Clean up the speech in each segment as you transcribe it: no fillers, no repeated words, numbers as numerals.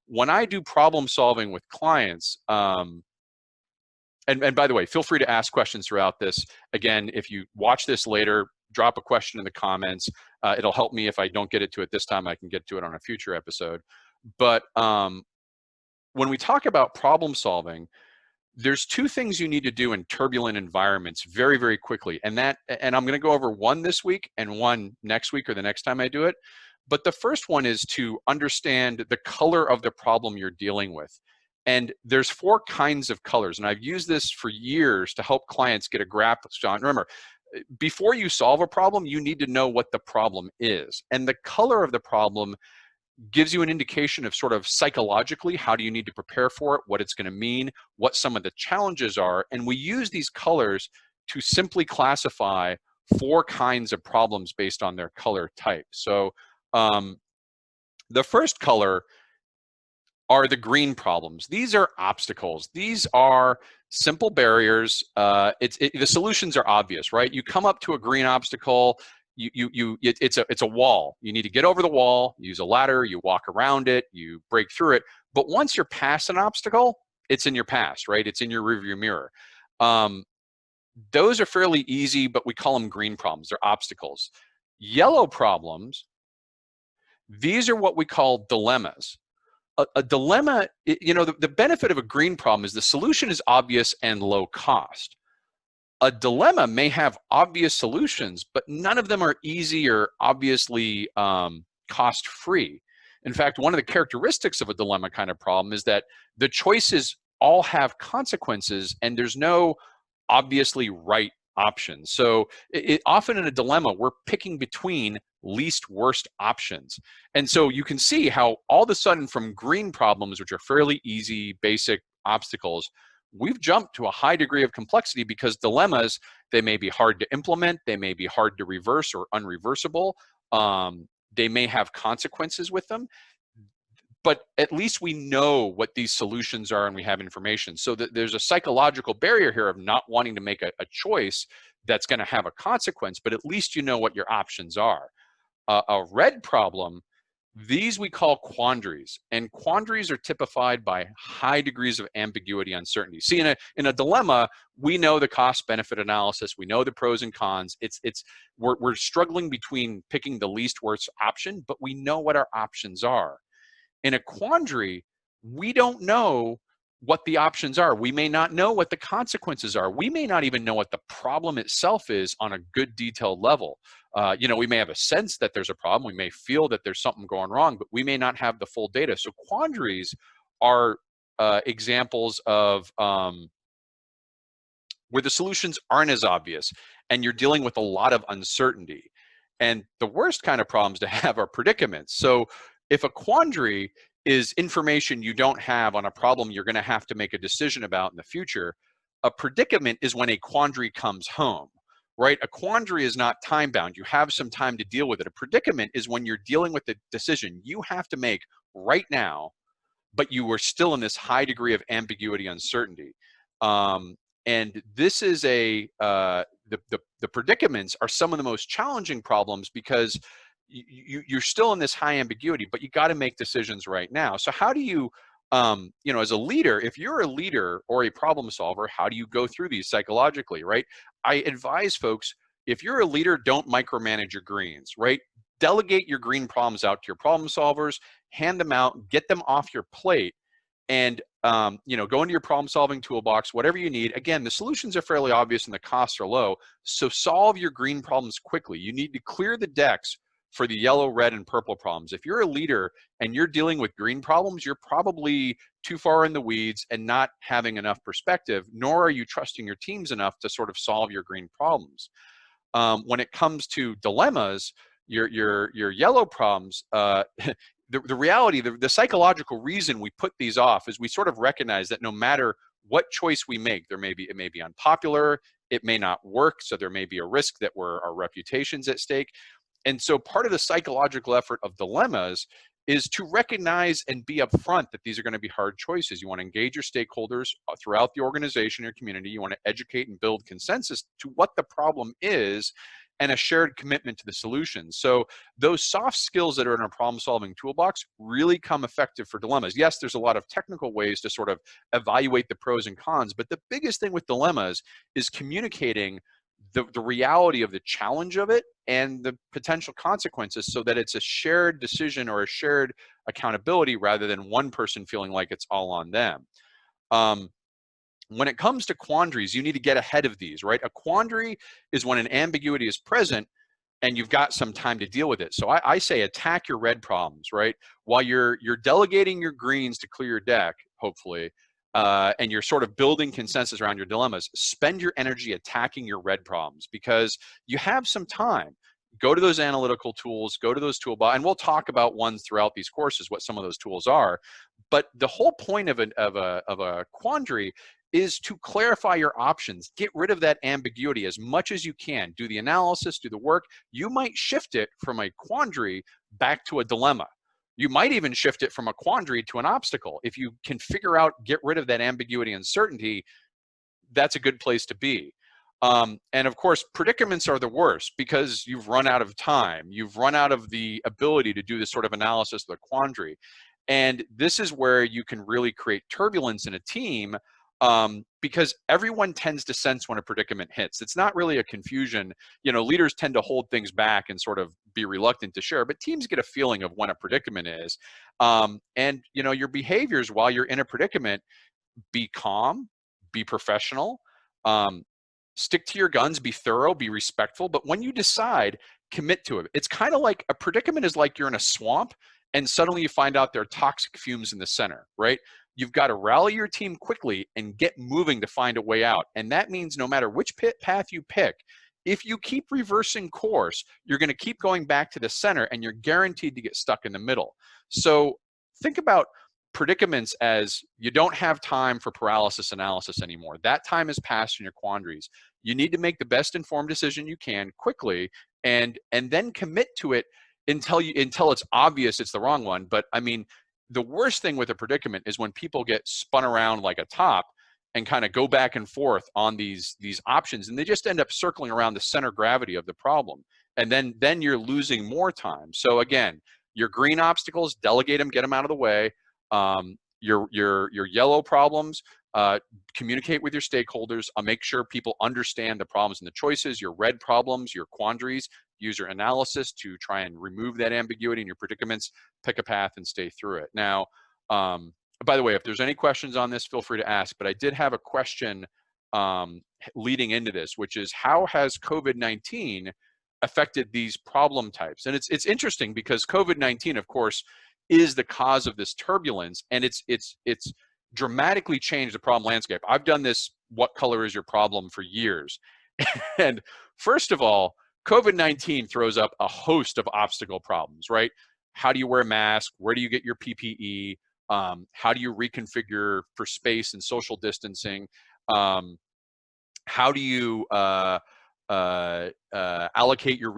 when I do problem solving with clients, and by the way, feel free to ask questions throughout this. Again, if you watch this later, drop a question in the comments. It'll help me if I don't get it to it this time. I can get to it on a future episode. But when we talk about problem solving, there's two things you need to do in turbulent environments very, very quickly. And I'm going to go over one this week and one next week or the next time I do it. But the first one is to understand the color of the problem you're dealing with. And there's 4 kinds of colors. And I've used this for years to help clients get a grasp on. Remember, before you solve a problem, you need to know what the problem is. And the color of the problem gives you an indication of sort of psychologically, how do you need to prepare for it, what it's going to mean, what some of the challenges are. And we use these colors to simply classify 4 kinds of problems based on their color type. So the first color are the green problems. These are obstacles. These are simple barriers. The solutions are obvious, right? You come up to a green obstacle, it's a wall. You need to get over the wall, use a ladder, you walk around it, you break through it. But once you're past an obstacle, it's in your past, right? It's in your rearview mirror. Those are fairly easy, but we call them green problems. They're obstacles. Yellow problems, these are what we call dilemmas. A dilemma, the benefit of a green problem is the solution is obvious and low cost. A dilemma may have obvious solutions, but none of them are easy or obviously cost-free. In fact, one of the characteristics of a dilemma kind of problem is that the choices all have consequences and there's no obviously right option. So often in a dilemma, we're picking between least worst options. And so you can see how all of a sudden from green problems, which are fairly easy, basic obstacles, we've jumped to a high degree of complexity because dilemmas, they may be hard to implement, they may be hard to reverse or unreversible, they may have consequences with them, but at least we know what these solutions are and we have information. So that there's a psychological barrier here of not wanting to make a choice that's going to have a consequence, but at least you know what your options are. A red problem, these we call quandaries, and quandaries are typified by high degrees of ambiguity, uncertainty. See, in a dilemma, we know the cost-benefit analysis, we know the pros and cons. We're struggling between picking the least worst option, but we know what our options are. In a quandary, we don't know what the options are. We may not know what the consequences are. We may not even know what the problem itself is on a good detailed level. We may have a sense that there's a problem. We may feel that there's something going wrong, but we may not have the full data. So quandaries are examples of where the solutions aren't as obvious and you're dealing with a lot of uncertainty. And the worst kind of problems to have are predicaments. So if a quandary is information you don't have on a problem you're going to have to make a decision about in the future, a predicament is when a quandary comes home, right? A quandary is not time-bound. You have some time to deal with it. A predicament is when you're dealing with the decision you have to make right now, but you are still in this high degree of ambiguity, uncertainty. And this is the predicaments are some of the most challenging problems because you're still in this high ambiguity, but you got to make decisions right now. So how do you, as a leader, if you're a leader or a problem solver, how do you go through these psychologically, right? I advise folks, if you're a leader, don't micromanage your greens, right? Delegate your green problems out to your problem solvers, hand them out, get them off your plate, and go into your problem solving toolbox, whatever you need. Again, the solutions are fairly obvious and the costs are low, so solve your green problems quickly. You need to clear the decks for the yellow, red, and purple problems. If you're a leader and you're dealing with green problems, you're probably too far in the weeds and not having enough perspective, nor are you trusting your teams enough to sort of solve your green problems. When it comes to dilemmas, your yellow problems, the reality, the psychological reason we put these off is we sort of recognize that no matter what choice we make, it may be unpopular, it may not work, so there may be a risk that our reputation's at stake. And so part of the psychological effort of dilemmas is to recognize and be upfront that these are going to be hard choices. You want to engage your stakeholders throughout the organization, your community. You want to educate and build consensus to what the problem is. and a shared commitment to the solution. So those soft skills that are in a problem-solving toolbox really come effective for dilemmas. Yes, there's a lot of technical ways to sort of evaluate the pros and cons, but the biggest thing with dilemmas is communicating the reality of the challenge of it and the potential consequences so that it's a shared decision or a shared accountability rather than one person feeling like it's all on them. When it comes to quandaries, you need to get ahead of these, right? A quandary is when an ambiguity is present and you've got some time to deal with it. So I say attack your red problems, right? While you're delegating your greens to clear your deck, hopefully, and you're sort of building consensus around your dilemmas, spend your energy attacking your red problems because you have some time. Go to those analytical tools, go to those toolbar, and we'll talk about ones throughout these courses, what some of those tools are. But the whole point of a quandary is to clarify your options. Get rid of that ambiguity as much as you can. Do the analysis, do the work. You might shift it from a quandary back to a dilemma. You might even shift it from a quandary to an obstacle. If you can figure out, get rid of that ambiguity and uncertainty, that's a good place to be. And of course, predicaments are the worst because you've run out of time. You've run out of the ability to do this sort of analysis of the quandary. And this is where you can really create turbulence in a team because everyone tends to sense when a predicament hits. It's not really a confusion. You know, leaders tend to hold things back and sort of be reluctant to share, but teams get a feeling of when a predicament is. And, you know, your behaviors while you're in a predicament, be calm, be professional, um, stick to your guns, be thorough, be respectful. But when you decide, commit to it. It's kind of like a predicament is like you're in a swamp and suddenly you find out there are toxic fumes in the center, right? You've got to rally your team quickly and get moving to find a way out. And that means no matter which path you pick, if you keep reversing course, you're going to keep going back to the center and you're guaranteed to get stuck in the middle. So think about predicaments as you don't have time for paralysis analysis anymore. That time has passed in your quandaries. You need to make the best informed decision you can quickly and then commit to it until it's obvious it's the wrong one. But I mean, the worst thing with a predicament is when people get spun around like a top and kind of go back and forth on these options and they just end up circling around the center gravity of the problem. And then you're losing more time. So again, your green obstacles, delegate them, get them out of the way. Your yellow problems, communicate with your stakeholders. Make sure people understand the problems and the choices. Your red problems, your quandaries, use your analysis to try and remove that ambiguity in your predicaments, pick a path and stay through it. Now, by the way, if there's any questions on this, feel free to ask, but I did have a question leading into this, which is how has COVID-19 affected these problem types? And it's interesting because COVID-19, of course, is the cause of this turbulence, and it's dramatically changed the problem landscape. I've done this "what color is your problem" for years. And first of all, COVID-19 throws up a host of obstacle problems, right? How do you wear a mask? Where do you get your PPE? How do you reconfigure for space and social distancing? How do you allocate your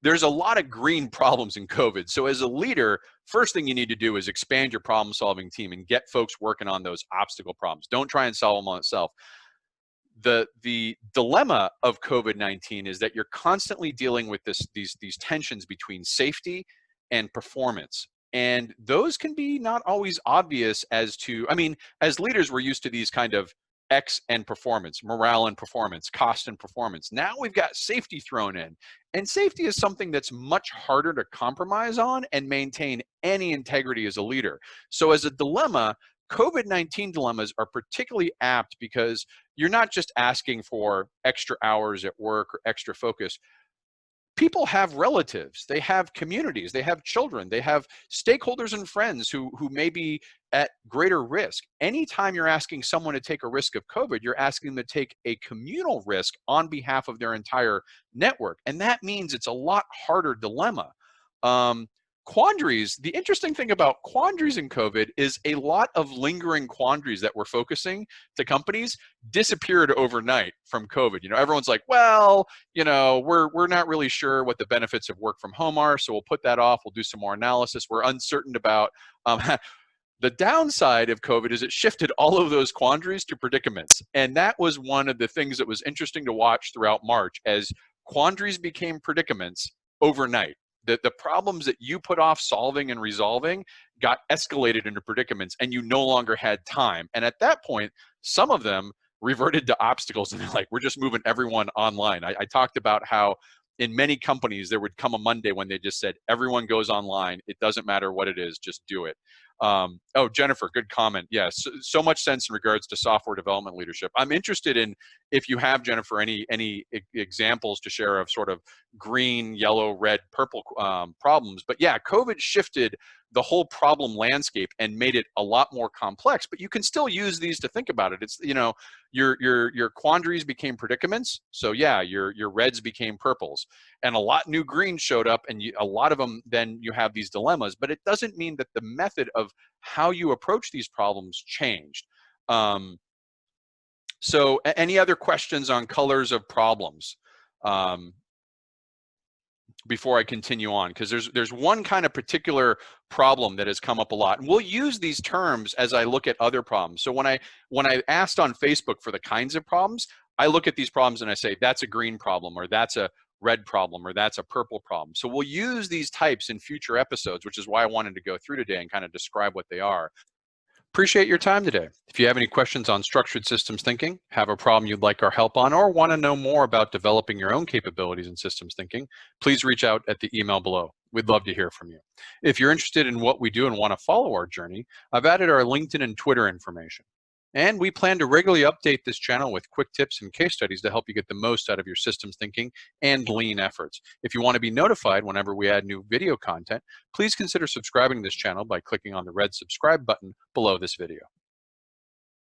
there's a lot of green problems in COVID. So as a leader, first thing you need to do is expand your problem solving team and get folks working on those obstacle problems. Don't try and solve them on itself. The dilemma of COVID-19 is that you're constantly dealing with these tensions between safety and performance. And those can be not always obvious as to, I mean, as leaders, we're used to these kind of X and performance, morale and performance, cost and performance. Now we've got safety thrown in. And safety is something that's much harder to compromise on and maintain any integrity as a leader. So as a dilemma, COVID-19 dilemmas are particularly apt because you're not just asking for extra hours at work or extra focus. People have relatives, they have communities, they have children, they have stakeholders and friends who may be at greater risk. Anytime you're asking someone to take a risk of COVID, you're asking them to take a communal risk on behalf of their entire network. And that means it's a lot harder dilemma. Quandaries, the interesting thing about quandaries in COVID is a lot of lingering quandaries that we're focusing to companies disappeared overnight from COVID. You know, everyone's like, well, you know, we're not really sure what the benefits of work from home are, so we'll put that off. We'll do some more analysis. We're uncertain about the downside of COVID is it shifted all of those quandaries to predicaments. And that was one of the things that was interesting to watch throughout March as quandaries became predicaments overnight. The problems that you put off solving and resolving got escalated into predicaments, and you no longer had time. And at that point, some of them reverted to obstacles, and they're like, we're just moving everyone online. I talked about how in many companies there would come a Monday when they just said, everyone goes online. It doesn't matter what it is, just do it. Oh, Jennifer, good comment. Yes, so much sense in regards to software development leadership. I'm interested in, if you have, Jennifer, any examples to share of sort of green, yellow, red, purple problems. But yeah, COVID shifted the whole problem landscape and made it a lot more complex. But you can still use these to think about it. It's, you know, your quandaries became predicaments. So yeah, your reds became purples, and a lot new greens showed up, and a lot of them, then you have these dilemmas. But it doesn't mean that the method of how you approach these problems changed. So any other questions on colors of problems before I continue on? Because there's one kind of particular problem that has come up a lot, and we'll use these terms as I look at other problems. So when I asked on Facebook for the kinds of problems, I look at these problems and I say, that's a green problem, or that's a red problem, or that's a purple problem. So we'll use these types in future episodes, which is why I wanted to go through today and kind of describe what they are. Appreciate your time today. If you have any questions on structured systems thinking, have a problem you'd like our help on, or want to know more about developing your own capabilities in systems thinking, please reach out at the email below. We'd love to hear from you. If you're interested in what we do and want to follow our journey, I've added our LinkedIn and Twitter information. And we plan to regularly update this channel with quick tips and case studies to help you get the most out of your systems thinking and lean efforts. If you want to be notified whenever we add new video content, please consider subscribing to this channel by clicking on the red subscribe button below this video.